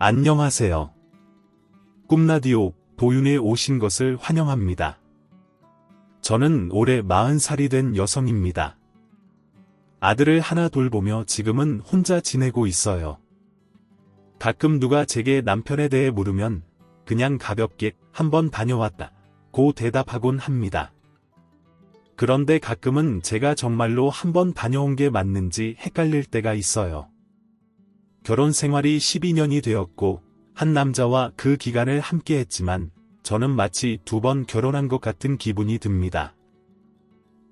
안녕하세요. 꿈라디오 도윤에 오신 것을 환영합니다. 저는 올해 40살이 된 여성입니다. 아들을 하나 돌보며 지금은 혼자 지내고 있어요. 가끔 누가 제게 남편에 대해 물으면 그냥 가볍게 한번 다녀왔다고 대답하곤 합니다. 그런데 가끔은 제가 정말로 한번 다녀온 게 맞는지 헷갈릴 때가 있어요. 결혼 생활이 12년이 되었고 한 남자와 그 기간을 함께 했지만 저는 마치 2번 결혼한 것 같은 기분이 듭니다.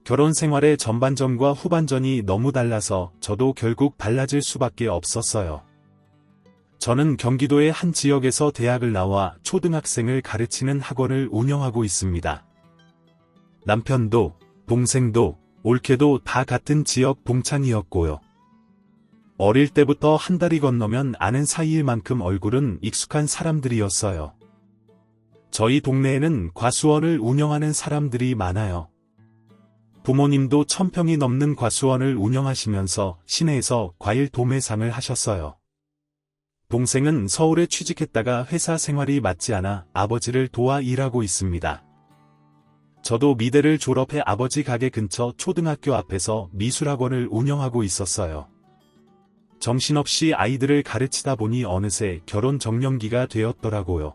결혼 생활의 전반전과 후반전이 너무 달라서 저도 결국 달라질 수밖에 없었어요. 저는 경기도의 한 지역에서 대학을 나와 초등학생을 가르치는 학원을 운영하고 있습니다. 남편도 동생도 올케도 다 같은 지역 동창이었고요. 어릴 때부터 한 달이 건너면 아는 사이일 만큼 얼굴은 익숙한 사람들이었어요. 저희 동네에는 과수원을 운영하는 사람들이 많아요. 부모님도 1000평이 넘는 과수원을 운영하시면서 시내에서 과일 도매상을 하셨어요. 동생은 서울에 취직했다가 회사 생활이 맞지 않아 아버지를 도와 일하고 있습니다. 저도 미대를 졸업해 아버지 가게 근처 초등학교 앞에서 미술학원을 운영하고 있었어요. 정신없이 아이들을 가르치다 보니 어느새 결혼 정년기가 되었더라고요.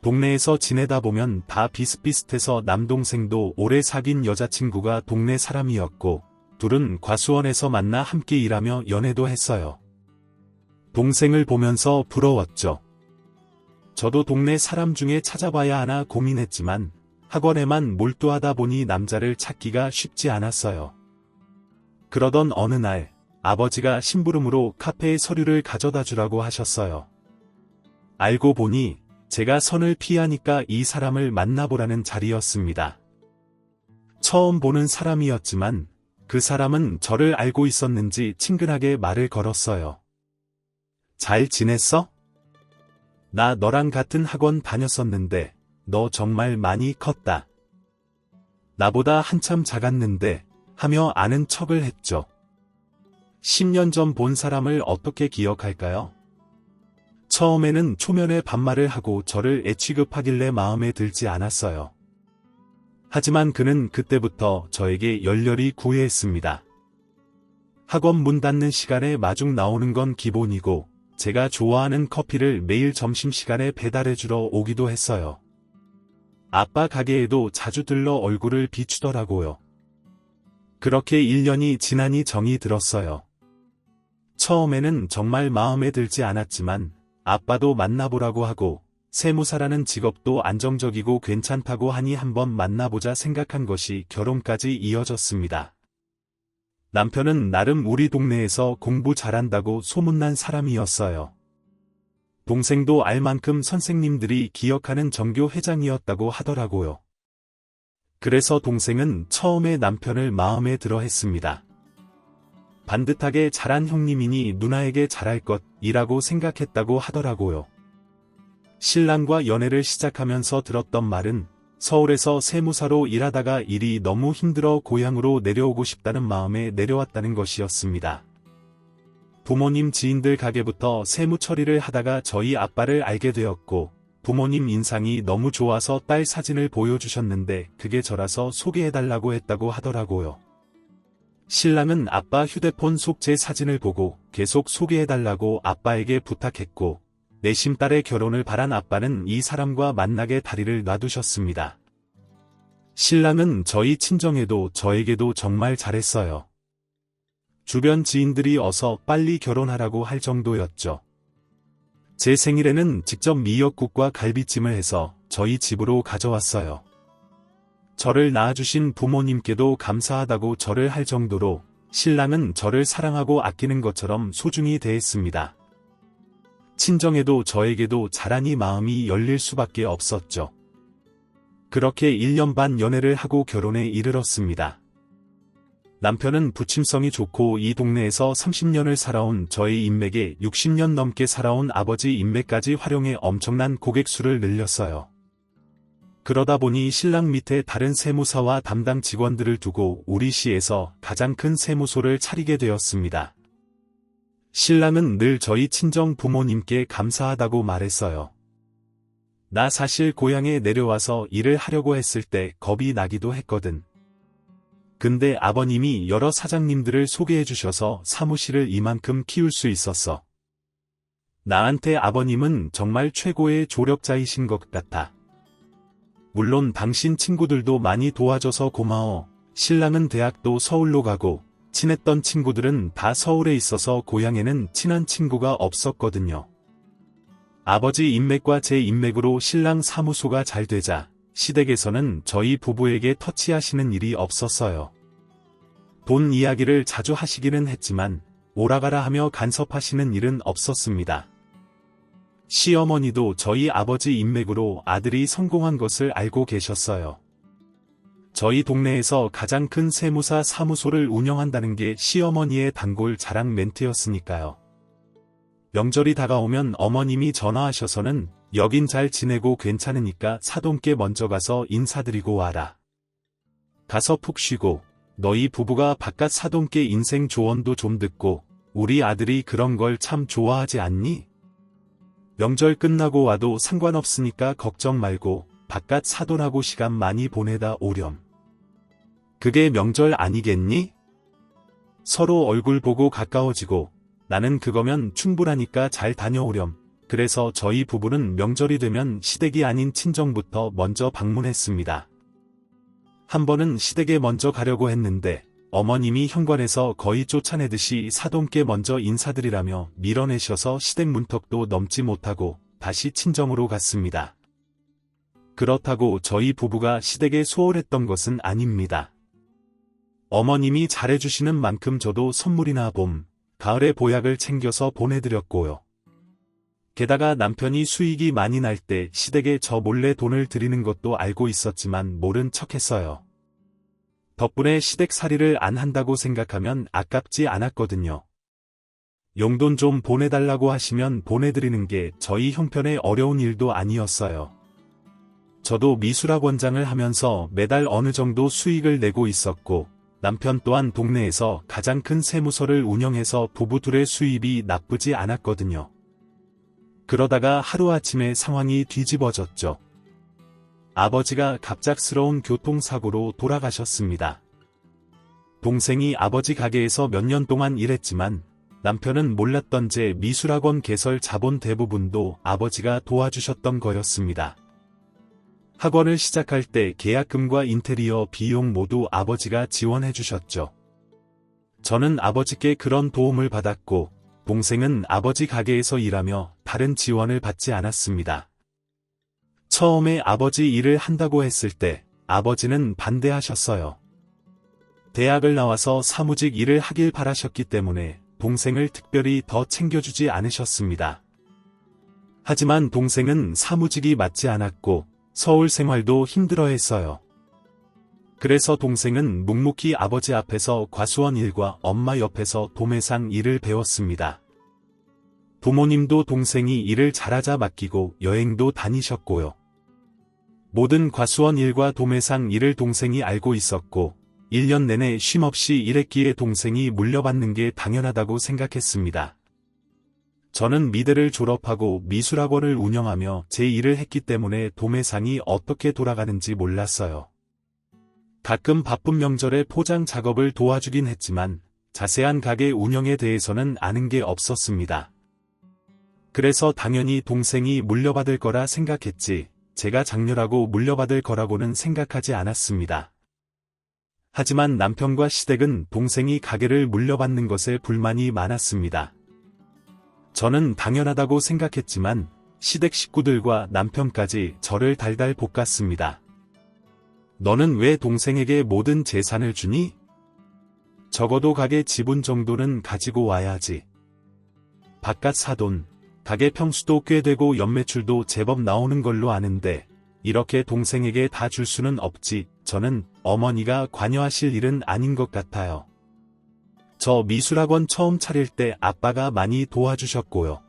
동네에서 지내다 보면 다 비슷비슷해서 남동생도 오래 사귄 여자친구가 동네 사람이었고 둘은 과수원에서 만나 함께 일하며 연애도 했어요. 동생을 보면서 부러웠죠. 저도 동네 사람 중에 찾아봐야 하나 고민했지만 학원에만 몰두하다 보니 남자를 찾기가 쉽지 않았어요. 그러던 어느 날 아버지가 심부름으로 카페에 서류를 가져다 주라고 하셨어요. 알고 보니 제가 선을 피하니까 이 사람을 만나보라는 자리였습니다. 처음 보는 사람이었지만 그 사람은 저를 알고 있었는지 친근하게 말을 걸었어요. 잘 지냈어? 나 너랑 같은 학원 다녔었는데 너 정말 많이 컸다. 나보다 한참 작았는데 하며 아는 척을 했죠. 10년 전 본 사람을 어떻게 기억할까요? 처음에는 초면에 반말을 하고 저를 애취급하길래 마음에 들지 않았어요. 하지만 그는 그때부터 저에게 열렬히 구애했습니다. 학원 문 닫는 시간에 마중 나오는 건 기본이고 제가 좋아하는 커피를 매일 점심시간에 배달해주러 오기도 했어요. 아빠 가게에도 자주 들러 얼굴을 비추더라고요. 그렇게 1년이 지나니 정이 들었어요. 처음에는 정말 마음에 들지 않았지만 아빠도 만나보라고 하고 세무사라는 직업도 안정적이고 괜찮다고 하니 한번 만나보자 생각한 것이 결혼까지 이어졌습니다. 남편은 나름 우리 동네에서 공부 잘한다고 소문난 사람이었어요. 동생도 알 만큼 선생님들이 기억하는 전교 회장이었다고 하더라고요. 그래서 동생은 처음에 남편을 마음에 들어 했습니다. 반듯하게 잘한 형님이니 누나에게 잘할 것이라고 생각했다고 하더라고요. 신랑과 연애를 시작하면서 들었던 말은 서울에서 세무사로 일하다가 일이 너무 힘들어 고향으로 내려오고 싶다는 마음에 내려왔다는 것이었습니다. 부모님 지인들 가게부터 세무 처리를 하다가 저희 아빠를 알게 되었고 부모님 인상이 너무 좋아서 딸 사진을 보여주셨는데 그게 저라서 소개해달라고 했다고 하더라고요. 신랑은 아빠 휴대폰 속 제 사진을 보고 계속 소개해달라고 아빠에게 부탁했고 내심 딸의 결혼을 바란 아빠는 이 사람과 만나게 다리를 놔두셨습니다. 신랑은 저희 친정에도 저에게도 정말 잘했어요. 주변 지인들이 어서 빨리 결혼하라고 할 정도였죠. 제 생일에는 직접 미역국과 갈비찜을 해서 저희 집으로 가져왔어요. 저를 낳아주신 부모님께도 감사하다고 절을 할 정도로 신랑은 저를 사랑하고 아끼는 것처럼 소중히 대했습니다. 친정에도 저에게도 자라니 마음이 열릴 수밖에 없었죠. 그렇게 1년 반 연애를 하고 결혼에 이르렀습니다. 남편은 부침성이 좋고 이 동네에서 30년을 살아온 저의 인맥에 60년 넘게 살아온 아버지 인맥까지 활용해 엄청난 고객 수를 늘렸어요. 그러다 보니 신랑 밑에 다른 세무사와 담당 직원들을 두고 우리 시에서 가장 큰 세무소를 차리게 되었습니다. 신랑은 늘 저희 친정 부모님께 감사하다고 말했어요. 나 사실 고향에 내려와서 일을 하려고 했을 때 겁이 나기도 했거든. 근데 아버님이 여러 사장님들을 소개해 주셔서 사무실을 이만큼 키울 수 있었어. 나한테 아버님은 정말 최고의 조력자이신 것 같아. 물론 당신 친구들도 많이 도와줘서 고마워. 신랑은 대학도 서울로 가고 친했던 친구들은 다 서울에 있어서 고향에는 친한 친구가 없었거든요. 아버지 인맥과 제 인맥으로 신랑 사무소가 잘 되자 시댁에서는 저희 부부에게 터치하시는 일이 없었어요. 돈 이야기를 자주 하시기는 했지만 오라가라 하며 간섭하시는 일은 없었습니다. 시어머니도 저희 아버지 인맥으로 아들이 성공한 것을 알고 계셨어요. 저희 동네에서 가장 큰 세무사 사무소를 운영한다는 게 시어머니의 단골 자랑 멘트였으니까요. 명절이 다가오면 어머님이 전화하셔서는 여긴 잘 지내고 괜찮으니까 사돈께 먼저 가서 인사드리고 와라. 가서 푹 쉬고 너희 부부가 바깥 사돈께 인생 조언도 좀 듣고 우리 아들이 그런 걸 참 좋아하지 않니? 명절 끝나고 와도 상관없으니까 걱정 말고 바깥 사돈하고 시간 많이 보내다 오렴. 그게 명절 아니겠니? 서로 얼굴 보고 가까워지고 나는 그거면 충분하니까 잘 다녀오렴. 그래서 저희 부부는 명절이 되면 시댁이 아닌 친정부터 먼저 방문했습니다. 한 번은 시댁에 먼저 가려고 했는데 어머님이 현관에서 거의 쫓아내듯이 사돈께 먼저 인사드리라며 밀어내셔서 시댁 문턱도 넘지 못하고 다시 친정으로 갔습니다. 그렇다고 저희 부부가 시댁에 소홀했던 것은 아닙니다. 어머님이 잘해주시는 만큼 저도 선물이나 봄, 가을에 보약을 챙겨서 보내드렸고요. 게다가 남편이 수익이 많이 날 때 시댁에 저 몰래 돈을 드리는 것도 알고 있었지만 모른 척했어요. 덕분에 시댁살이를 안 한다고 생각하면 아깝지 않았거든요. 용돈 좀 보내달라고 하시면 보내드리는 게 저희 형편에 어려운 일도 아니었어요. 저도 미술학원장을 하면서 매달 어느 정도 수익을 내고 있었고 남편 또한 동네에서 가장 큰 세무서를 운영해서 부부 둘의 수입이 나쁘지 않았거든요. 그러다가 하루아침에 상황이 뒤집어졌죠. 아버지가 갑작스러운 교통사고로 돌아가셨습니다. 동생이 아버지 가게에서 몇 년 동안 일했지만 남편은 몰랐던 제 미술학원 개설 자본 대부분도 아버지가 도와주셨던 거였습니다. 학원을 시작할 때 계약금과 인테리어 비용 모두 아버지가 지원해 주셨죠. 저는 아버지께 그런 도움을 받았고 동생은 아버지 가게에서 일하며 다른 지원을 받지 않았습니다. 처음에 아버지 일을 한다고 했을 때 아버지는 반대하셨어요. 대학을 나와서 사무직 일을 하길 바라셨기 때문에 동생을 특별히 더 챙겨주지 않으셨습니다. 하지만 동생은 사무직이 맞지 않았고 서울 생활도 힘들어했어요. 그래서 동생은 묵묵히 아버지 앞에서 과수원 일과 엄마 옆에서 도매상 일을 배웠습니다. 부모님도 동생이 일을 잘하자 맡기고 여행도 다니셨고요. 모든 과수원 일과 도매상 일을 동생이 알고 있었고 1년 내내 쉼없이 일했기에 동생이 물려받는 게 당연하다고 생각했습니다. 저는 미대를 졸업하고 미술학원을 운영하며 제 일을 했기 때문에 도매상이 어떻게 돌아가는지 몰랐어요. 가끔 바쁜 명절에 포장 작업을 도와주긴 했지만 자세한 가게 운영에 대해서는 아는 게 없었습니다. 그래서 당연히 동생이 물려받을 거라 생각했지 제가 장렬하고 물려받을 거라고는 생각하지 않았습니다. 하지만 남편과 시댁은 동생이 가게를 물려받는 것에 불만이 많았습니다. 저는 당연하다고 생각했지만 시댁 식구들과 남편까지 저를 달달 볶았습니다. 너는 왜 동생에게 모든 재산을 주니? 적어도 가게 지분 정도는 가지고 와야지. 바깥 사돈, 가게 평수도 꽤 되고 연매출도 제법 나오는 걸로 아는데 이렇게 동생에게 다 줄 수는 없지. 저는 어머니가 관여하실 일은 아닌 것 같아요. 저 미술학원 처음 차릴 때 아빠가 많이 도와주셨고요.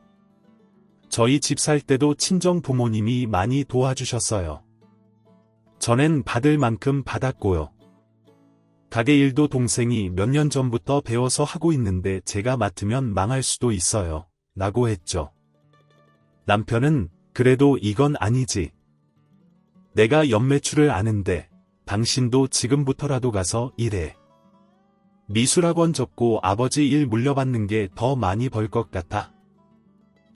저희 집 살 때도 친정 부모님이 많이 도와주셨어요. 전엔 받을 만큼 받았고요. 가게 일도 동생이 몇 년 전부터 배워서 하고 있는데 제가 맡으면 망할 수도 있어요. 라고 했죠. 남편은 그래도 이건 아니지. 내가 연매출을 아는데 당신도 지금부터라도 가서 일해. 미술학원 접고 아버지 일 물려받는 게 더 많이 벌 것 같아.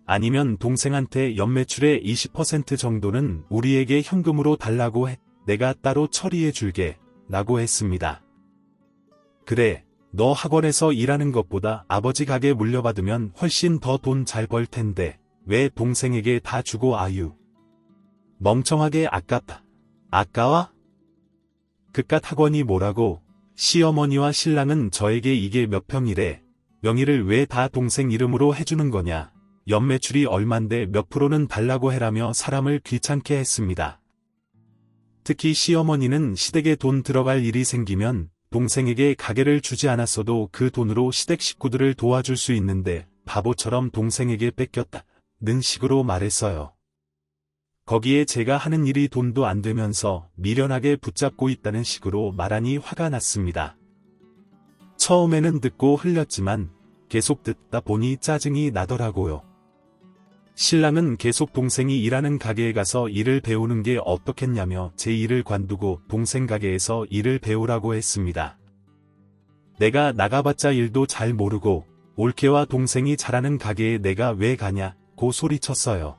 아니면 동생한테 연매출의 20% 정도는 우리에게 현금으로 달라고 해. 내가 따로 처리해 줄게. 라고 했습니다. 그래, 너 학원에서 일하는 것보다 아버지 가게 물려받으면 훨씬 더 돈 잘 벌 텐데 왜 동생에게 다 주고 아유. 멍청하게 아깝다. 아까워? 그깟 학원이 뭐라고? 시어머니와 신랑은 저에게 이게 몇 평이래. 명의를 왜 다 동생 이름으로 해주는 거냐. 연매출이 얼만데 몇 프로는 달라고 해라며 사람을 귀찮게 했습니다. 특히 시어머니는 시댁에 돈 들어갈 일이 생기면 동생에게 가게를 주지 않았어도 그 돈으로 시댁 식구들을 도와줄 수 있는데 바보처럼 동생에게 뺏겼다는 식으로 말했어요. 거기에 제가 하는 일이 돈도 안 되면서 미련하게 붙잡고 있다는 식으로 말하니 화가 났습니다. 처음에는 듣고 흘렸지만 계속 듣다 보니 짜증이 나더라고요. 신랑은 계속 동생이 일하는 가게에 가서 일을 배우는 게 어떻겠냐며 제 일을 관두고 동생 가게에서 일을 배우라고 했습니다. 내가 나가봤자 일도 잘 모르고 올케와 동생이 잘하는 가게에 내가 왜 가냐고 소리쳤어요.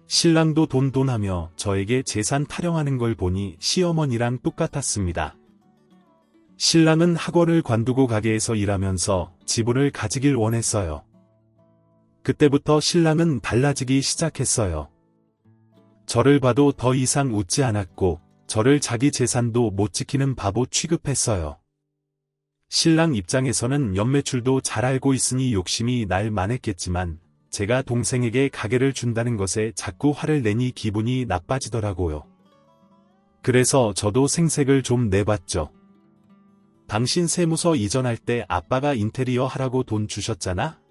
신랑도 돈하며 저에게 재산 타령하는 걸 보니 시어머니랑 똑같았습니다. 신랑은 학원을 관두고 가게에서 일하면서 지분을 가지길 원했어요. 그때부터 신랑은 달라지기 시작했어요. 저를 봐도 더 이상 웃지 않았고 저를 자기 재산도 못 지키는 바보 취급했어요. 신랑 입장에서는 연매출도 잘 알고 있으니 욕심이 날 만했겠지만 제가 동생에게 가게를 준다는 것에 자꾸 화를 내니 기분이 나빠지더라고요. 그래서 저도 생색을 좀 내봤죠. 당신 세무서 이전할 때 아빠가 인테리어 하라고 돈 주셨잖아?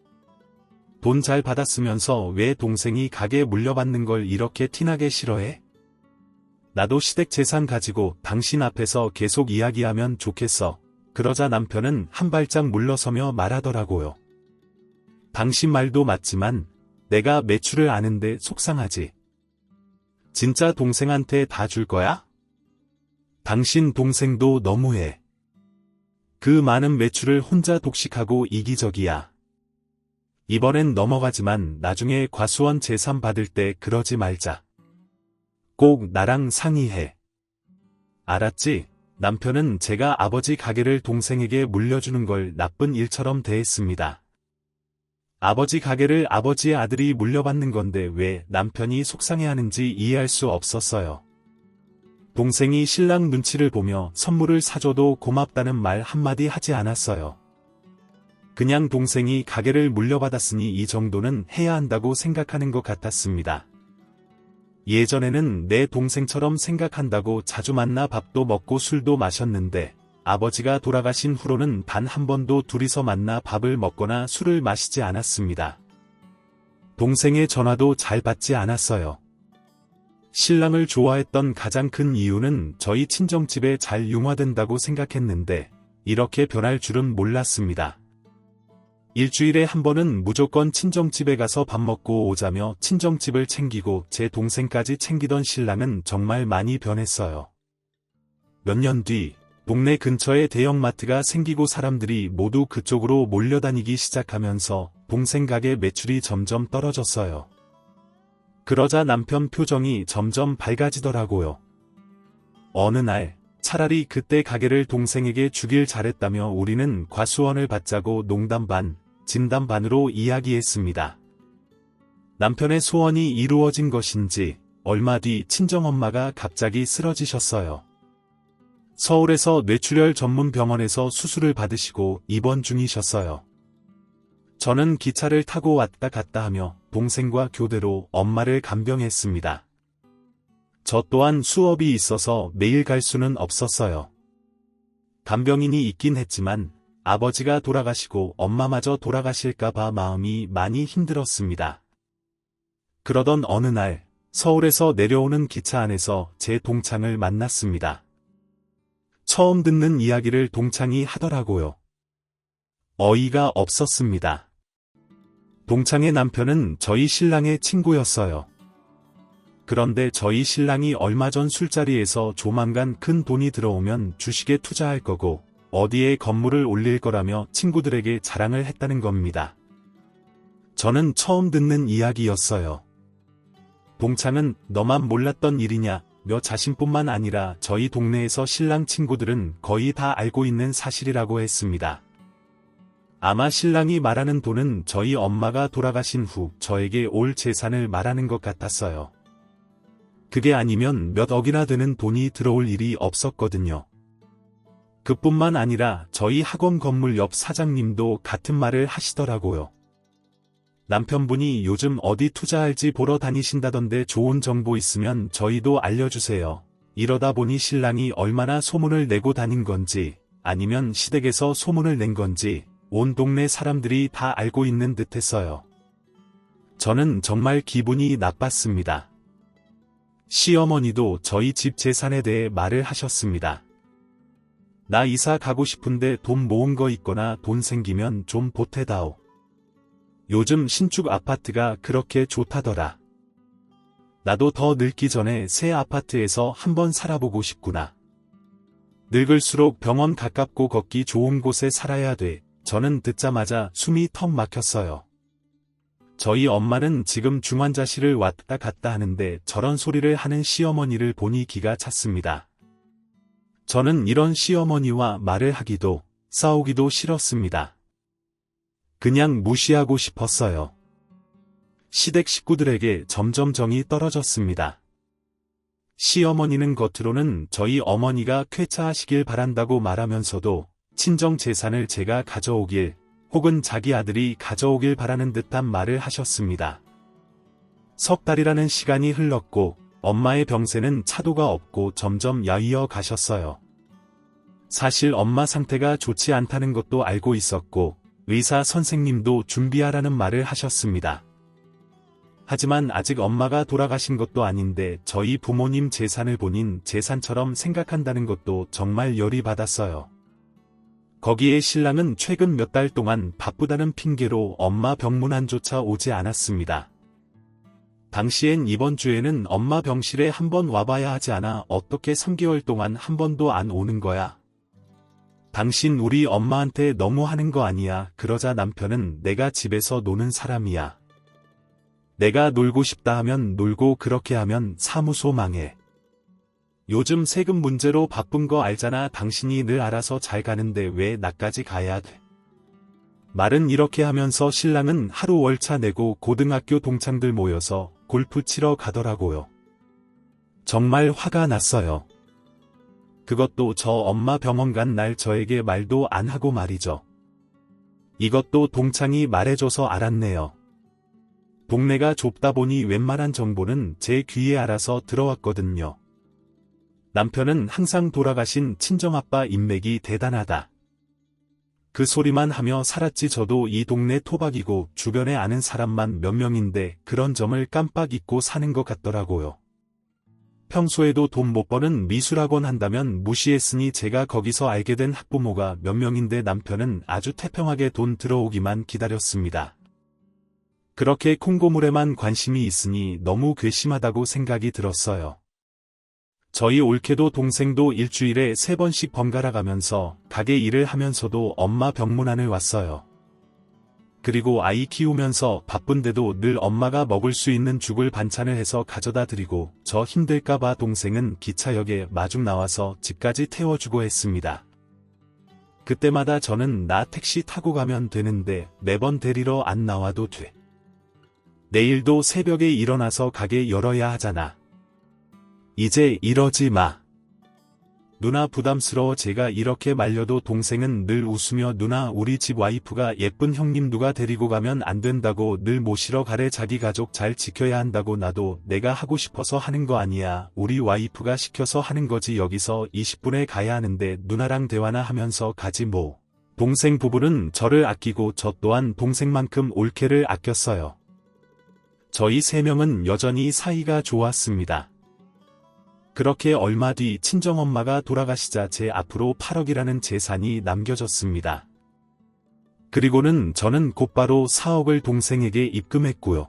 돈 잘 받았으면서 왜 동생이 가게 물려받는 걸 이렇게 티나게 싫어해? 나도 시댁 재산 가지고 당신 앞에서 계속 이야기하면 좋겠어. 그러자 남편은 한 발짝 물러서며 말하더라고요. 당신 말도 맞지만 내가 매출을 아는데 속상하지. 진짜 동생한테 다 줄 거야? 당신 동생도 너무해. 그 많은 매출을 혼자 독식하고 이기적이야. 이번엔 넘어가지만 나중에 과수원 재산 받을 때 그러지 말자. 꼭 나랑 상의해. 알았지? 남편은 제가 아버지 가게를 동생에게 물려주는 걸 나쁜 일처럼 대했습니다. 아버지 가게를 아버지의 아들이 물려받는 건데 왜 남편이 속상해하는지 이해할 수 없었어요. 동생이 신랑 눈치를 보며 선물을 사줘도 고맙다는 말 한마디 하지 않았어요. 그냥 동생이 가게를 물려받았으니 이 정도는 해야 한다고 생각하는 것 같았습니다. 예전에는 내 동생처럼 생각한다고 자주 만나 밥도 먹고 술도 마셨는데 아버지가 돌아가신 후로는 단 한 번도 둘이서 만나 밥을 먹거나 술을 마시지 않았습니다. 동생의 전화도 잘 받지 않았어요. 신랑을 좋아했던 가장 큰 이유는 저희 친정집에 잘 융화된다고 생각했는데 이렇게 변할 줄은 몰랐습니다. 일주일에 한 번은 무조건 친정집에 가서 밥 먹고 오자며 친정집을 챙기고 제 동생까지 챙기던 신랑은 정말 많이 변했어요. 몇 년 뒤 동네 근처에 대형마트가 생기고 사람들이 모두 그쪽으로 몰려다니기 시작하면서 동생 가게 매출이 점점 떨어졌어요. 그러자 남편 표정이 점점 밝아지더라고요. 어느 날 차라리 그때 가게를 동생에게 주길 잘했다며 우리는 과수원을 받자고 농담 반, 진담 반으로 이야기했습니다. 남편의 소원이 이루어진 것인지 얼마 뒤 친정엄마가 갑자기 쓰러지셨어요. 서울에서 뇌출혈 전문 병원에서 수술을 받으시고 입원 중이셨어요. 저는 기차를 타고 왔다 갔다 하며 동생과 교대로 엄마를 간병했습니다. 저 또한 수업이 있어서 매일 갈 수는 없었어요. 간병인이 있긴 했지만 아버지가 돌아가시고 엄마마저 돌아가실까봐 마음이 많이 힘들었습니다. 그러던 어느 날 서울에서 내려오는 기차 안에서 제 동창을 만났습니다. 처음 듣는 이야기를 동창이 하더라고요. 어이가 없었습니다. 동창의 남편은 저희 신랑의 친구였어요. 그런데 저희 신랑이 얼마 전 술자리에서 조만간 큰 돈이 들어오면 주식에 투자할 거고 어디에 건물을 올릴 거라며 친구들에게 자랑을 했다는 겁니다. 저는 처음 듣는 이야기였어요. 동창은 너만 몰랐던 일이냐 며 자신뿐만 아니라 저희 동네에서 신랑 친구들은 거의 다 알고 있는 사실이라고 했습니다. 아마 신랑이 말하는 돈은 저희 엄마가 돌아가신 후 저에게 올 재산을 말하는 것 같았어요. 그게 아니면 몇 억이나 되는 돈이 들어올 일이 없었거든요. 그뿐만 아니라 저희 학원 건물 옆 사장님도 같은 말을 하시더라고요. 남편분이 요즘 어디 투자할지 보러 다니신다던데 좋은 정보 있으면 저희도 알려주세요. 이러다 보니 신랑이 얼마나 소문을 내고 다닌 건지 아니면 시댁에서 소문을 낸 건지 온 동네 사람들이 다 알고 있는 듯했어요. 저는 정말 기분이 나빴습니다. 시어머니도 저희 집 재산에 대해 말을 하셨습니다. 나 이사 가고 싶은데 돈 모은 거 있거나 돈 생기면 좀 보태다오. 요즘 신축 아파트가 그렇게 좋다더라. 나도 더 늙기 전에 새 아파트에서 한번 살아보고 싶구나. 늙을수록 병원 가깝고 걷기 좋은 곳에 살아야 돼. 저는 듣자마자 숨이 턱 막혔어요. 저희 엄마는 지금 중환자실을 왔다 갔다 하는데 저런 소리를 하는 시어머니를 보니 기가 찼습니다. 저는 이런 시어머니와 말을 하기도 싸우기도 싫었습니다. 그냥 무시하고 싶었어요. 시댁 식구들에게 점점 정이 떨어졌습니다. 시어머니는 겉으로는 저희 어머니가 쾌차하시길 바란다고 말하면서도 친정 재산을 제가 가져오길 혹은 자기 아들이 가져오길 바라는 듯한 말을 하셨습니다. 석 달이라는 시간이 흘렀고 엄마의 병세는 차도가 없고 점점 야위어 가셨어요. 사실 엄마 상태가 좋지 않다는 것도 알고 있었고 의사 선생님도 준비하라는 말을 하셨습니다. 하지만 아직 엄마가 돌아가신 것도 아닌데 저희 부모님 재산을 본인 재산처럼 생각한다는 것도 정말 열이 받았어요. 거기에 신랑은 최근 몇 달 동안 바쁘다는 핑계로 엄마 병문안조차 오지 않았습니다. 당시엔 이번 주에는 엄마 병실에 한번 와봐야 하지 않아 어떻게 3개월 동안 한 번도 안 오는 거야. 당신 우리 엄마한테 너무 하는 거 아니야. 그러자 남편은 내가 집에서 노는 사람이야. 내가 놀고 싶다 하면 놀고 그렇게 하면 사무소 망해. 요즘 세금 문제로 바쁜 거 알잖아. 당신이 늘 알아서 잘 가는데 왜 나까지 가야 돼. 말은 이렇게 하면서 신랑은 하루 월차 내고 고등학교 동창들 모여서 골프 치러 가더라고요. 정말 화가 났어요. 그것도 저 엄마 병원 간 날 저에게 말도 안 하고 말이죠. 이것도 동창이 말해줘서 알았네요. 동네가 좁다 보니 웬만한 정보는 제 귀에 알아서 들어왔거든요. 남편은 항상 돌아가신 친정아빠 인맥이 대단하다. 그 소리만 하며 살았지. 저도 이 동네 토박이고 주변에 아는 사람만 몇 명인데 그런 점을 깜빡 잊고 사는 것 같더라고요. 평소에도 돈 못 버는 미술학원 한다면 무시했으니 제가 거기서 알게 된 학부모가 몇 명인데 남편은 아주 태평하게 돈 들어오기만 기다렸습니다. 그렇게 콩고물에만 관심이 있으니 너무 괘씸하다고 생각이 들었어요. 저희 올케도 동생도 일주일에 3번씩 번갈아 가면서 가게 일을 하면서도 엄마 병문안을 왔어요. 그리고 아이 키우면서 바쁜데도 늘 엄마가 먹을 수 있는 죽을 반찬을 해서 가져다 드리고 저 힘들까봐 동생은 기차역에 마중 나와서 집까지 태워주고 했습니다. 그때마다 저는 나 택시 타고 가면 되는데 매번 데리러 안 나와도 돼. 내일도 새벽에 일어나서 가게 열어야 하잖아. 이제 이러지 마. 누나 부담스러워. 제가 이렇게 말려도 동생은 늘 웃으며 누나 우리 집 와이프가 예쁜 형님 누가 데리고 가면 안 된다고 늘 모시러 가래. 자기 가족 잘 지켜야 한다고. 나도 내가 하고 싶어서 하는 거 아니야. 우리 와이프가 시켜서 하는 거지. 여기서 20분에 가야 하는데 누나랑 대화나 하면서 가지 뭐. 동생 부부는 저를 아끼고 저 또한 동생만큼 올케를 아꼈어요. 저희 3명은 여전히 사이가 좋았습니다. 그렇게 얼마 뒤 친정엄마가 돌아가시자 제 앞으로 8억이라는 재산이 남겨졌습니다. 그리고는 저는 곧바로 4억을 동생에게 입금했고요.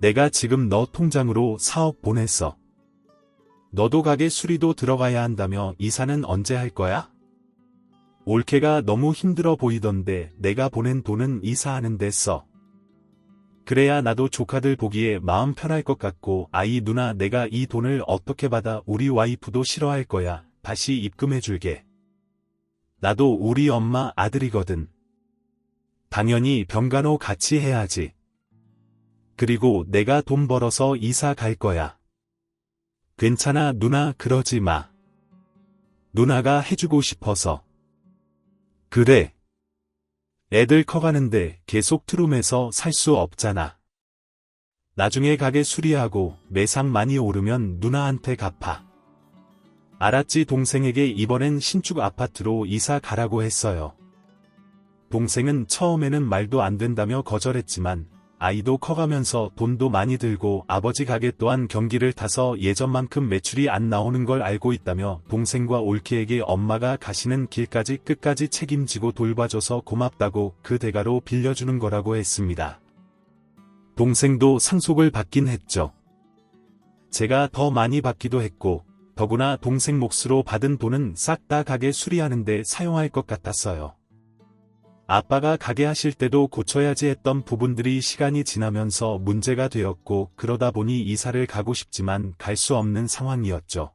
내가 지금 너 통장으로 4억 보냈어. 너도 가게 수리도 들어가야 한다며 이사는 언제 할 거야? 올케가 너무 힘들어 보이던데 내가 보낸 돈은 이사하는 데 써. 그래야 나도 조카들 보기에 마음 편할 것 같고 아이 누나 내가 이 돈을 어떻게 받아 우리 와이프도 싫어할 거야. 다시 입금해 줄게. 나도 우리 엄마 아들이거든. 당연히 병간호 같이 해야지. 그리고 내가 돈 벌어서 이사 갈 거야. 괜찮아 누나 그러지 마. 누나가 해주고 싶어서. 그래. 애들 커가는데 계속 트룸에서 살 수 없잖아. 나중에 가게 수리하고 매상 많이 오르면 누나한테 갚아. 알았지 동생에게 이번엔 신축 아파트로 이사 가라고 했어요. 동생은 처음에는 말도 안 된다며 거절했지만 아이도 커가면서 돈도 많이 들고 아버지 가게 또한 경기를 타서 예전만큼 매출이 안 나오는 걸 알고 있다며 동생과 올케에게 엄마가 가시는 길까지 끝까지 책임지고 돌봐줘서 고맙다고 그 대가로 빌려주는 거라고 했습니다. 동생도 상속을 받긴 했죠. 제가 더 많이 받기도 했고 더구나 동생 몫으로 받은 돈은 싹 다 가게 수리하는 데 사용할 것 같았어요. 아빠가 가게 하실 때도 고쳐야지 했던 부분들이 시간이 지나면서 문제가 되었고 그러다 보니 이사를 가고 싶지만 갈 수 없는 상황이었죠.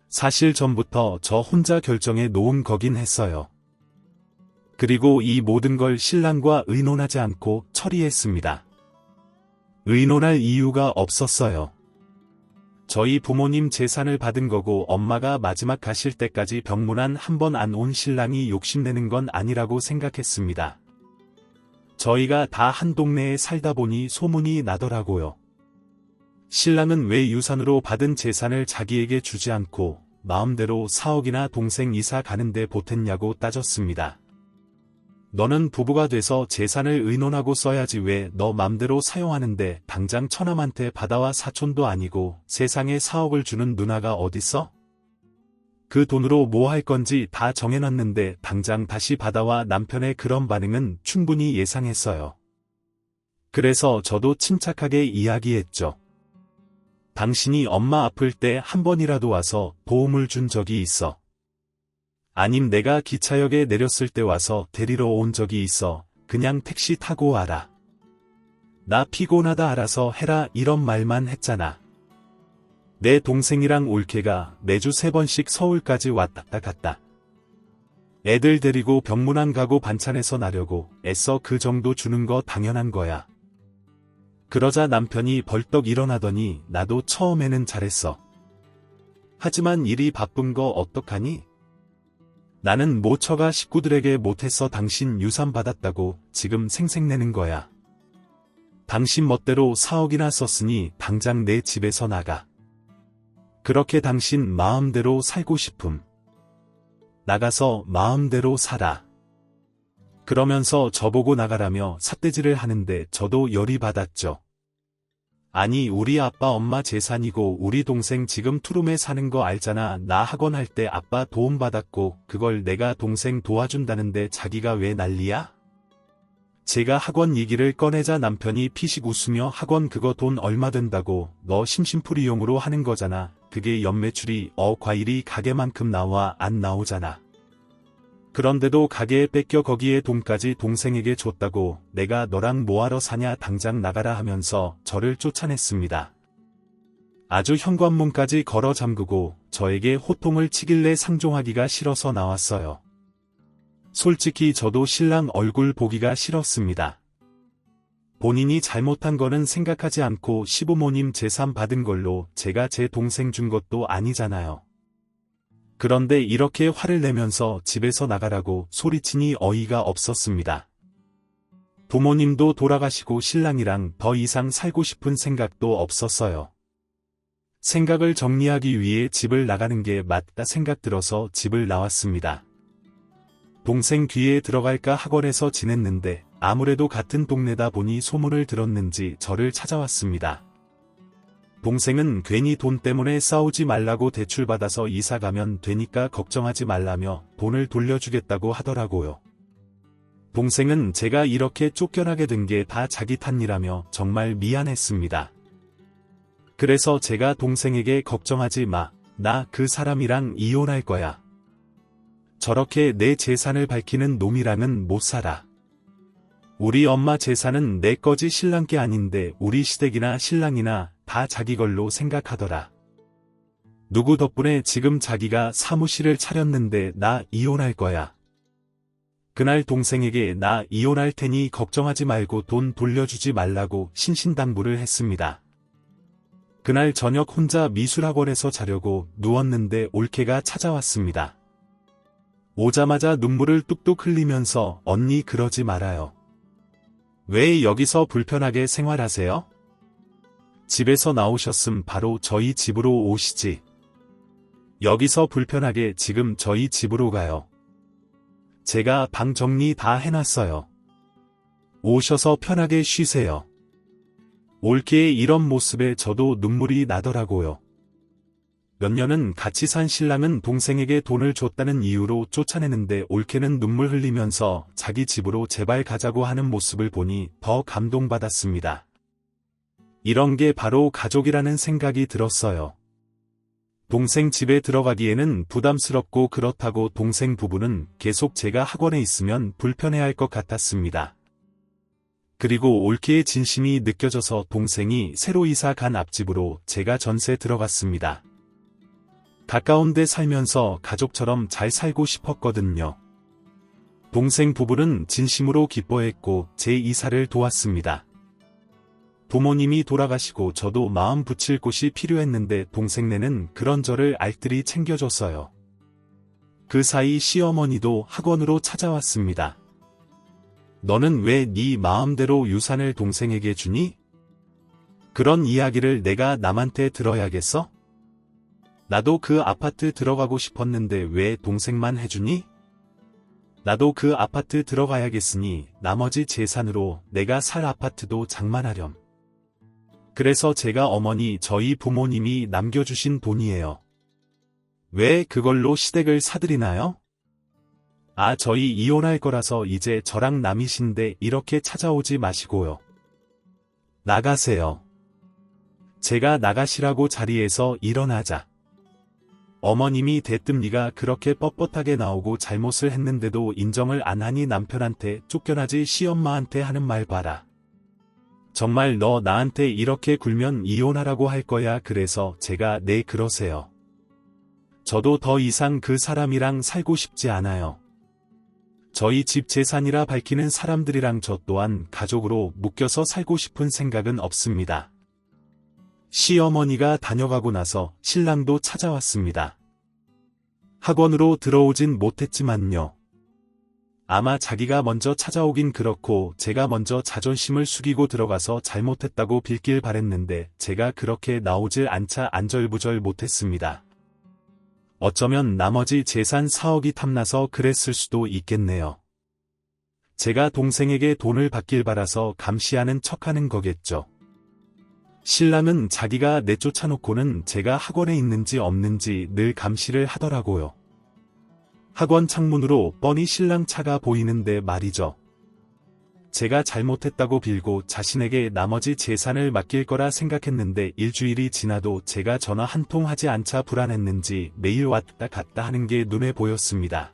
사실 전부터 저 혼자 결정해 놓은 거긴 했어요. 그리고 이 모든 걸 신랑과 의논하지 않고 처리했습니다. 의논할 이유가 없었어요. 저희 부모님 재산을 받은 거고 엄마가 마지막 가실 때까지 병문안 한 번 안 온 신랑이 욕심내는 건 아니라고 생각했습니다. 저희가 다 한 동네에 살다 보니 소문이 나더라고요. 신랑은 왜 유산으로 받은 재산을 자기에게 주지 않고 마음대로 4억이나 동생 이사 가는데 보탰냐고 따졌습니다. 너는 부부가 돼서 재산을 의논하고 써야지 왜 너 맘대로 사용하는데 당장 처남한테 받아와 사촌도 아니고 세상에 4억을 주는 누나가 어딨어? 그 돈으로 뭐 할 건지 다 정해놨는데 당장 다시 받아와 남편의 그런 반응은 충분히 예상했어요. 그래서 저도 침착하게 이야기했죠. 당신이 엄마 아플 때 한 번이라도 와서 도움을 준 적이 있어. 아님 내가 기차역에 내렸을 때 와서 데리러 온 적이 있어. 그냥 택시 타고 와라. 나 피곤하다 알아서 해라 이런 말만 했잖아. 내 동생이랑 올케가 매주 3번씩 서울까지 왔다 갔다. 애들 데리고 병문안 가고 반찬해서 나려고 애써 그 정도 주는 거 당연한 거야. 그러자 남편이 벌떡 일어나더니 나도 처음에는 잘했어. 하지만 일이 바쁜 거 어떡하니? 나는 모처가 식구들에게 못해서 당신 유산 받았다고 지금 생색내는 거야. 당신 멋대로 4억이나 썼으니 당장 내 집에서 나가. 그렇게 당신 마음대로 살고 싶음. 나가서 마음대로 살아. 그러면서 저보고 나가라며 삿대질을 하는데 저도 열이 받았죠. 아니 우리 아빠 엄마 재산이고 우리 동생 지금 투룸에 사는 거 알잖아. 나 학원 할 때 아빠 도움 받았고 그걸 내가 동생 도와준다는데 자기가 왜 난리야? 제가 학원 얘기를 꺼내자 남편이 피식 웃으며 학원 그거 돈 얼마 된다고 너 심심풀이용으로 하는 거잖아. 그게 연매출이 과일이 가게만큼 나와 안 나오잖아. 그런데도 가게에 뺏겨 거기에 돈까지 동생에게 줬다고 내가 너랑 뭐하러 사냐 당장 나가라 하면서 저를 쫓아냈습니다. 아주 현관문까지 걸어 잠그고 저에게 호통을 치길래 상종하기가 싫어서 나왔어요. 솔직히 저도 신랑 얼굴 보기가 싫었습니다. 본인이 잘못한 거는 생각하지 않고 시부모님 재산 받은 걸로 제가 제 동생 준 것도 아니잖아요. 그런데 이렇게 화를 내면서 집에서 나가라고 소리치니 어이가 없었습니다. 부모님도 돌아가시고 신랑이랑 더 이상 살고 싶은 생각도 없었어요. 생각을 정리하기 위해 집을 나가는 게 맞다 생각 들어서 집을 나왔습니다. 동생 뒤에 들어갈까 학원에서 지냈는데 아무래도 같은 동네다 보니 소문을 들었는지 저를 찾아왔습니다. 동생은 괜히 돈 때문에 싸우지 말라고 대출받아서 이사 가면 되니까 걱정하지 말라며 돈을 돌려주겠다고 하더라고요. 동생은 제가 이렇게 쫓겨나게 된 게 다 자기 탓이라며 정말 미안했습니다. 그래서 제가 동생에게 걱정하지 마. 나 그 사람이랑 이혼할 거야. 저렇게 내 재산을 밝히는 놈이랑은 못 살아. 우리 엄마 재산은 내 거지 신랑 게 아닌데 우리 시댁이나 신랑이나 다 자기 걸로 생각하더라. 누구 덕분에 지금 자기가 사무실을 차렸는데 나 이혼할 거야. 그날 동생에게 나 이혼할 테니 걱정하지 말고 돈 돌려주지 말라고 신신당부를 했습니다. 그날 저녁 혼자 미술학원에서 자려고 누웠는데 올케가 찾아왔습니다. 오자마자 눈물을 뚝뚝 흘리면서 언니 그러지 말아요. 왜 여기서 불편하게 생활하세요? 집에서 나오셨음 바로 저희 집으로 오시지. 여기서 불편하게 지금 저희 집으로 가요. 제가 방 정리 다 해놨어요. 오셔서 편하게 쉬세요. 올케의 이런 모습에 저도 눈물이 나더라고요. 몇 년은 같이 산 신랑은 동생에게 돈을 줬다는 이유로 쫓아내는데 올케는 눈물 흘리면서 자기 집으로 제발 가자고 하는 모습을 보니 더 감동받았습니다. 이런 게 바로 가족이라는 생각이 들었어요. 동생 집에 들어가기에는 부담스럽고 그렇다고 동생 부부는 계속 제가 학원에 있으면 불편해할 것 같았습니다. 그리고 올케의 진심이 느껴져서 동생이 새로 이사 간 앞집으로 제가 전세 들어갔습니다. 가까운 데 살면서 가족처럼 잘 살고 싶었거든요. 동생 부부는 진심으로 기뻐했고 제 이사를 도왔습니다. 부모님이 돌아가시고 저도 마음 붙일 곳이 필요했는데 동생네는 그런 저를 알뜰히 챙겨줬어요. 그 사이 시어머니도 학원으로 찾아왔습니다. 너는 왜 네 마음대로 유산을 동생에게 주니? 그런 이야기를 내가 남한테 들어야겠어? 나도 그 아파트 들어가고 싶었는데 왜 동생만 해주니? 나도 그 아파트 들어가야겠으니 나머지 재산으로 내가 살 아파트도 장만하렴. 그래서 제가 어머니 저희 부모님이 남겨주신 돈이에요. 왜 그걸로 시댁을 사드리나요? 아 저희 이혼할 거라서 이제 저랑 남이신데 이렇게 찾아오지 마시고요. 나가세요. 제가 나가시라고 자리에서 일어나자. 어머님이 대뜸 네가 그렇게 뻣뻣하게 나오고 잘못을 했는데도 인정을 안 하니 남편한테 쫓겨나지 시엄마한테 하는 말 봐라. 정말 너 나한테 이렇게 굴면 이혼하라고 할 거야. 그래서 제가 네 그러세요. 저도 더 이상 그 사람이랑 살고 싶지 않아요. 저희 집 재산이라 밝히는 사람들이랑 저 또한 가족으로 묶여서 살고 싶은 생각은 없습니다. 시어머니가 다녀가고 나서 신랑도 찾아왔습니다. 학원으로 들어오진 못했지만요. 아마 자기가 먼저 찾아오긴 그렇고 제가 먼저 자존심을 숙이고 들어가서 잘못했다고 빌길 바랬는데 제가 그렇게 나오질 않자 안절부절 못했습니다. 어쩌면 나머지 재산 4억이 탐나서 그랬을 수도 있겠네요. 제가 동생에게 돈을 받길 바라서 감시하는 척하는 거겠죠. 신랑은 자기가 내쫓아놓고는 제가 학원에 있는지 없는지 늘 감시를 하더라고요. 학원 창문으로 뻔히 신랑 차가 보이는데 말이죠. 제가 잘못했다고 빌고 자신에게 나머지 재산을 맡길 거라 생각했는데 일주일이 지나도 제가 전화 한 통 하지 않자 불안했는지 매일 왔다 갔다 하는 게 눈에 보였습니다.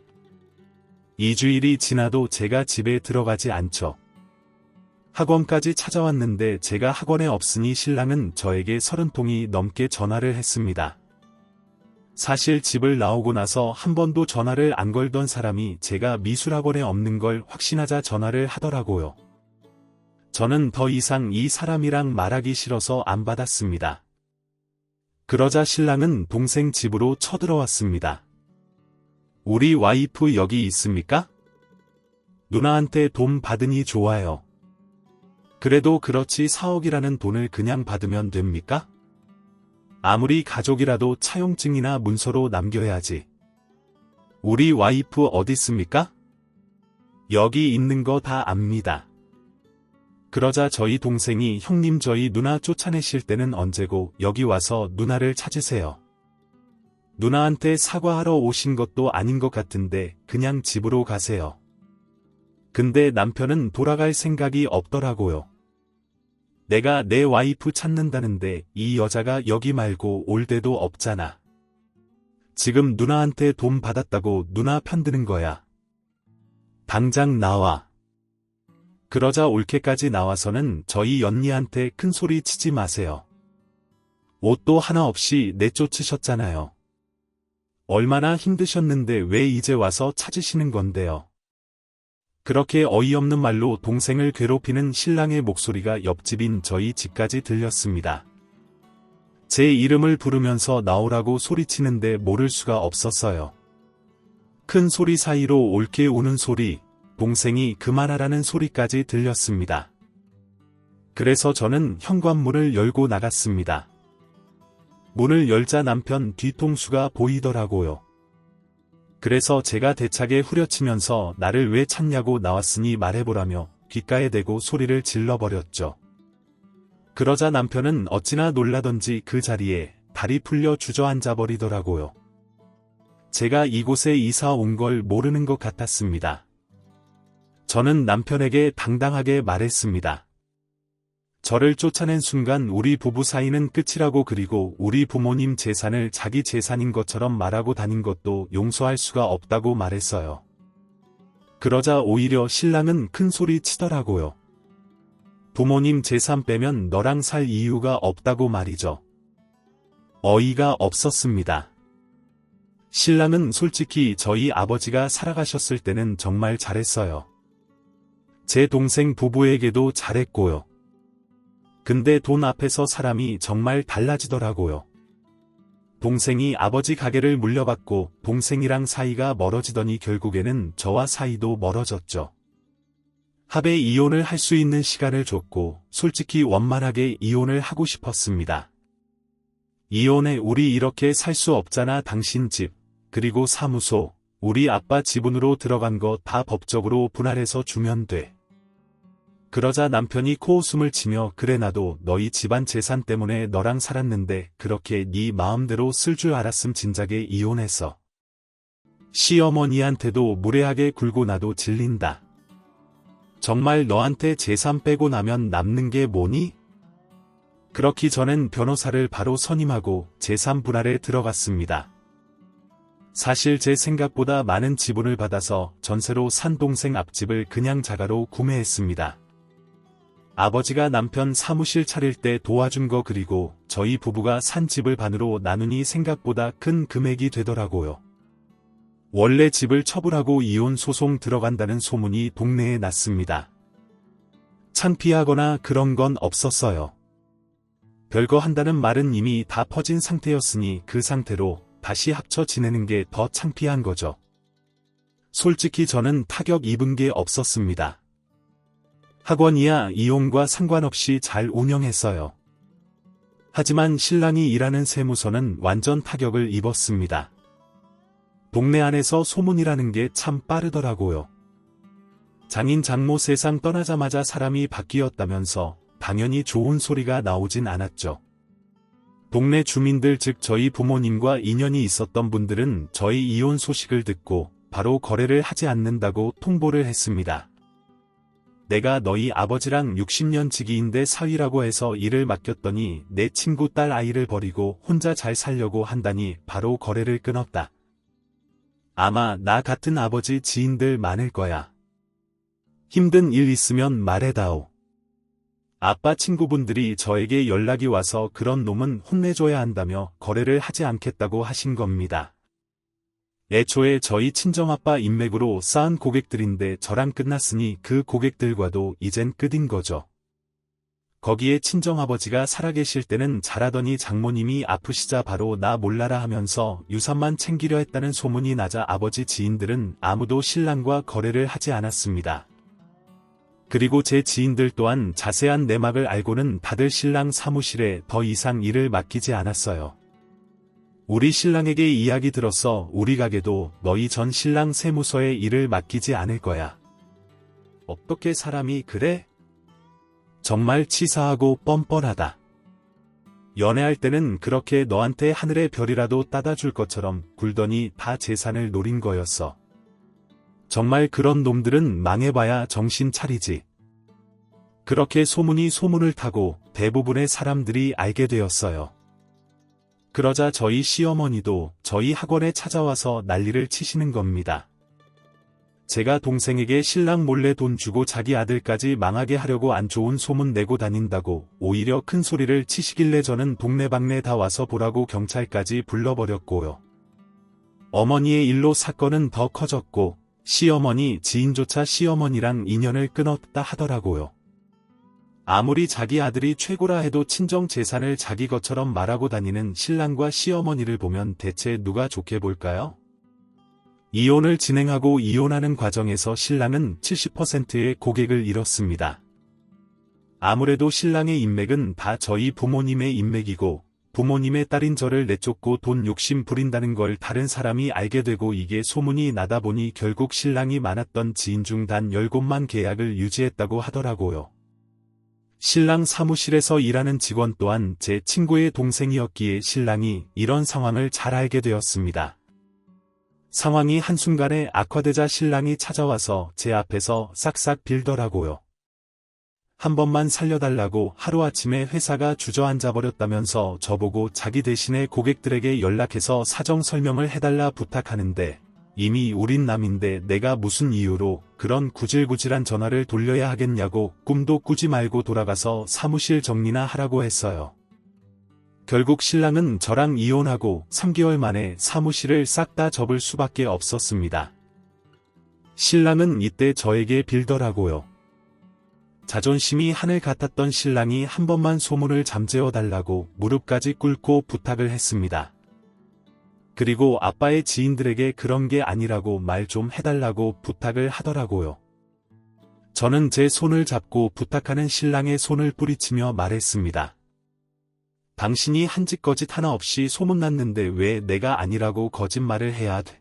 2주일이 지나도 제가 집에 들어가지 않죠. 학원까지 찾아왔는데 제가 학원에 없으니 신랑은 저에게 30통이 넘게 전화를 했습니다. 사실 집을 나오고 나서 한 번도 전화를 안 걸던 사람이 제가 미술학원에 없는 걸 확신하자 전화를 하더라고요. 저는 더 이상 이 사람이랑 말하기 싫어서 안 받았습니다. 그러자 신랑은 동생 집으로 쳐들어왔습니다. 우리 와이프 여기 있습니까? 누나한테 돈 받으니 좋아요. 그래도 그렇지 4억이라는 돈을 그냥 받으면 됩니까? 아무리 가족이라도 차용증이나 문서로 남겨야지. 우리 와이프 어디 있습니까? 여기 있는 거 다 압니다. 그러자 저희 동생이 형님 저희 누나 쫓아내실 때는 언제고 여기 와서 누나를 찾으세요. 누나한테 사과하러 오신 것도 아닌 것 같은데 그냥 집으로 가세요. 근데 남편은 돌아갈 생각이 없더라고요. 내가 내 와이프 찾는다는데 이 여자가 여기 말고 올 데도 없잖아. 지금 누나한테 돈 받았다고 누나 편드는 거야. 당장 나와. 그러자 올케까지 나와서는 저희 연니한테 큰 소리 치지 마세요. 옷도 하나 없이 내쫓으셨잖아요. 얼마나 힘드셨는데 왜 이제 와서 찾으시는 건데요. 그렇게 어이없는 말로 동생을 괴롭히는 신랑의 목소리가 옆집인 저희 집까지 들렸습니다. 제 이름을 부르면서 나오라고 소리치는데 모를 수가 없었어요. 큰 소리 사이로 올케 우는 소리, 동생이 그만하라는 소리까지 들렸습니다. 그래서 저는 현관문을 열고 나갔습니다. 문을 열자 남편 뒤통수가 보이더라고요. 그래서 제가 대차게 후려치면서 나를 왜 찾냐고 나왔으니 말해보라며 귓가에 대고 소리를 질러버렸죠. 그러자 남편은 어찌나 놀라던지 그 자리에 다리 풀려 주저앉아 버리더라고요. 제가 이곳에 이사 온 걸 모르는 것 같았습니다. 저는 남편에게 당당하게 말했습니다. 저를 쫓아낸 순간 우리 부부 사이는 끝이라고 그리고 우리 부모님 재산을 자기 재산인 것처럼 말하고 다닌 것도 용서할 수가 없다고 말했어요. 그러자 오히려 신랑은 큰 소리 치더라고요. 부모님 재산 빼면 너랑 살 이유가 없다고 말이죠. 어이가 없었습니다. 신랑은 솔직히 저희 아버지가 살아가셨을 때는 정말 잘했어요. 제 동생 부부에게도 잘했고요. 근데 돈 앞에서 사람이 정말 달라지더라고요. 동생이 아버지 가게를 물려받고 동생이랑 사이가 멀어지더니 결국에는 저와 사이도 멀어졌죠. 합의 이혼을 할 수 있는 시간을 줬고 솔직히 원만하게 이혼을 하고 싶었습니다. 이혼해 우리 이렇게 살 수 없잖아 당신 집, 그리고 사무소, 우리 아빠 지분으로 들어간 거 다 법적으로 분할해서 주면 돼. 그러자 남편이 코웃음을 치며 그래 나도 너희 집안 재산 때문에 너랑 살았는데 그렇게 네 마음대로 쓸 줄 알았음 진작에 이혼했어. 시어머니한테도 무례하게 굴고 나도 질린다. 정말 너한테 재산 빼고 나면 남는 게 뭐니? 그렇기 전엔 변호사를 바로 선임하고 재산 분할에 들어갔습니다. 사실 제 생각보다 많은 지분을 받아서 전세로 산 동생 앞집을 그냥 자가로 구매했습니다. 아버지가 남편 사무실 차릴 때 도와준 거 그리고 저희 부부가 산 집을 반으로 나누니 생각보다 큰 금액이 되더라고요. 원래 집을 처분하고 이혼 소송 들어간다는 소문이 동네에 났습니다. 창피하거나 그런 건 없었어요. 별거 한다는 말은 이미 다 퍼진 상태였으니 그 상태로 다시 합쳐 지내는 게 더 창피한 거죠. 솔직히 저는 타격 입은 게 없었습니다. 학원이야 이혼과 상관없이 잘 운영했어요. 하지만 신랑이 일하는 세무서는 완전 타격을 입었습니다. 동네 안에서 소문이라는 게 참 빠르더라고요. 장인 장모 세상 떠나자마자 사람이 바뀌었다면서 당연히 좋은 소리가 나오진 않았죠. 동네 주민들 즉 저희 부모님과 인연이 있었던 분들은 저희 이혼 소식을 듣고 바로 거래를 하지 않는다고 통보를 했습니다. 내가 너희 아버지랑 60년 지기인데 사위라고 해서 일을 맡겼더니 내 친구 딸 아이를 버리고 혼자 잘 살려고 한다니 바로 거래를 끊었다. 아마 나 같은 아버지 지인들 많을 거야. 힘든 일 있으면 말해다오. 아빠 친구분들이 저에게 연락이 와서 그런 놈은 혼내줘야 한다며 거래를 하지 않겠다고 하신 겁니다. 애초에 저희 친정아빠 인맥으로 쌓은 고객들인데 저랑 끝났으니 그 고객들과도 이젠 끝인 거죠. 거기에 친정아버지가 살아계실 때는 잘하더니 장모님이 아프시자 바로 나 몰라라 하면서 유산만 챙기려 했다는 소문이 나자 아버지 지인들은 아무도 신랑과 거래를 하지 않았습니다. 그리고 제 지인들 또한 자세한 내막을 알고는 다들 신랑 사무실에 더 이상 일을 맡기지 않았어요. 우리 신랑에게 이야기 들어서 우리 가게도 너희 전 신랑 세무서에 일을 맡기지 않을 거야. 어떻게 사람이 그래? 정말 치사하고 뻔뻔하다. 연애할 때는 그렇게 너한테 하늘의 별이라도 따다 줄 것처럼 굴더니 다 재산을 노린 거였어. 정말 그런 놈들은 망해봐야 정신 차리지. 그렇게 소문이 소문을 타고 대부분의 사람들이 알게 되었어요. 그러자 저희 시어머니도 저희 학원에 찾아와서 난리를 치시는 겁니다. 제가 동생에게 신랑 몰래 돈 주고 자기 아들까지 망하게 하려고 안 좋은 소문 내고 다닌다고 오히려 큰 소리를 치시길래 저는 동네방네 다 와서 보라고 경찰까지 불러버렸고요. 어머니의 일로 사건은 더 커졌고 시어머니 지인조차 시어머니랑 인연을 끊었다 하더라고요. 아무리 자기 아들이 최고라 해도 친정 재산을 자기 것처럼 말하고 다니는 신랑과 시어머니를 보면 대체 누가 좋게 볼까요? 이혼을 진행하고 이혼하는 과정에서 신랑은 70%의 고객을 잃었습니다. 아무래도 신랑의 인맥은 다 저희 부모님의 인맥이고 부모님의 딸인 저를 내쫓고 돈 욕심 부린다는 걸 다른 사람이 알게 되고 이게 소문이 나다 보니 결국 신랑이 많았던 지인 중 단 10곳만 계약을 유지했다고 하더라고요. 신랑 사무실에서 일하는 직원 또한 제 친구의 동생이었기에 신랑이 이런 상황을 잘 알게 되었습니다. 상황이 한순간에 악화되자 신랑이 찾아와서 제 앞에서 싹싹 빌더라고요. 한 번만 살려달라고 하루아침에 회사가 주저앉아버렸다면서 저보고 자기 대신에 고객들에게 연락해서 사정 설명을 해달라 부탁하는데 이미 우린 남인데 내가 무슨 이유로 그런 구질구질한 전화를 돌려야 하겠냐고 꿈도 꾸지 말고 돌아가서 사무실 정리나 하라고 했어요. 결국 신랑은 저랑 이혼하고 3개월 만에 사무실을 싹 다 접을 수밖에 없었습니다. 신랑은 이때 저에게 빌더라고요. 자존심이 하늘 같았던 신랑이 한 번만 소문을 잠재워달라고 무릎까지 꿇고 부탁을 했습니다. 그리고 아빠의 지인들에게 그런 게 아니라고 말 좀 해달라고 부탁을 하더라고요. 저는 제 손을 잡고 부탁하는 신랑의 손을 뿌리치며 말했습니다. 당신이 한 짓 거짓 하나 없이 소문났는데 왜 내가 아니라고 거짓말을 해야 돼?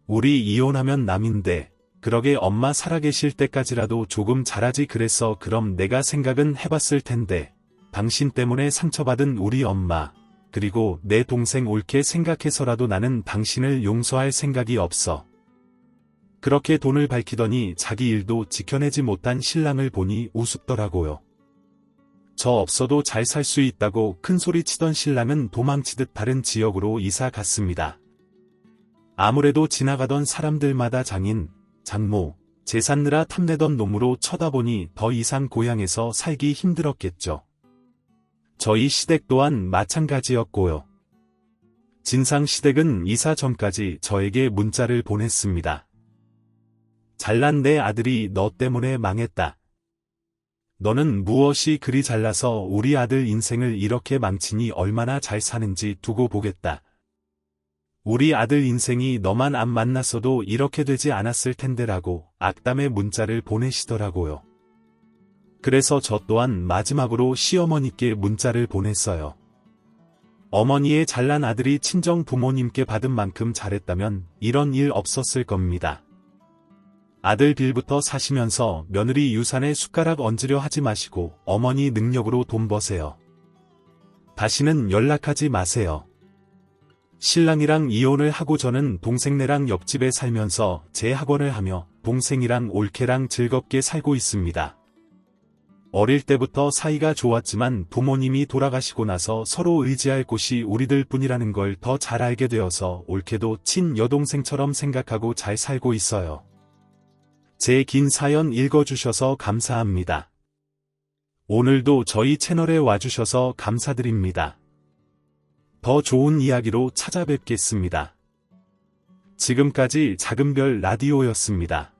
우리 이혼하면 남인데 그러게 엄마 살아계실 때까지라도 조금 잘하지 그랬어. 그럼 내가 생각은 해봤을 텐데 당신 때문에 상처받은 우리 엄마 그리고 내 동생 옳게 생각해서라도 나는 당신을 용서할 생각이 없어. 그렇게 돈을 밝히더니 자기 일도 지켜내지 못한 신랑을 보니 우습더라고요. 저 없어도 잘 살 수 있다고 큰소리치던 신랑은 도망치듯 다른 지역으로 이사 갔습니다. 아무래도 지나가던 사람들마다 장인, 장모, 재산느라 탐내던 놈으로 쳐다보니 더 이상 고향에서 살기 힘들었겠죠. 저희 시댁 또한 마찬가지였고요. 진상 시댁은 이사 전까지 저에게 문자를 보냈습니다. 잘난 내 아들이 너 때문에 망했다. 너는 무엇이 그리 잘나서 우리 아들 인생을 이렇게 망치니 얼마나 잘 사는지 두고 보겠다. 우리 아들 인생이 너만 안 만났어도 이렇게 되지 않았을 텐데라고 악담의 문자를 보내시더라고요. 그래서 저 또한 마지막으로 시어머니께 문자를 보냈어요. 어머니의 잘난 아들이 친정 부모님께 받은 만큼 잘했다면 이런 일 없었을 겁니다. 아들 빌부터 사시면서 며느리 유산에 숟가락 얹으려 하지 마시고 어머니 능력으로 돈 버세요. 다시는 연락하지 마세요. 신랑이랑 이혼을 하고 저는 동생네랑 옆집에 살면서 제 학원을 하며 동생이랑 올케랑 즐겁게 살고 있습니다. 어릴 때부터 사이가 좋았지만 부모님이 돌아가시고 나서 서로 의지할 곳이 우리들 뿐이라는 걸 더 잘 알게 되어서 올케도 친여동생처럼 생각하고 잘 살고 있어요. 제 긴 사연 읽어주셔서 감사합니다. 오늘도 저희 채널에 와주셔서 감사드립니다. 더 좋은 이야기로 찾아뵙겠습니다. 지금까지 작은별 라디오였습니다.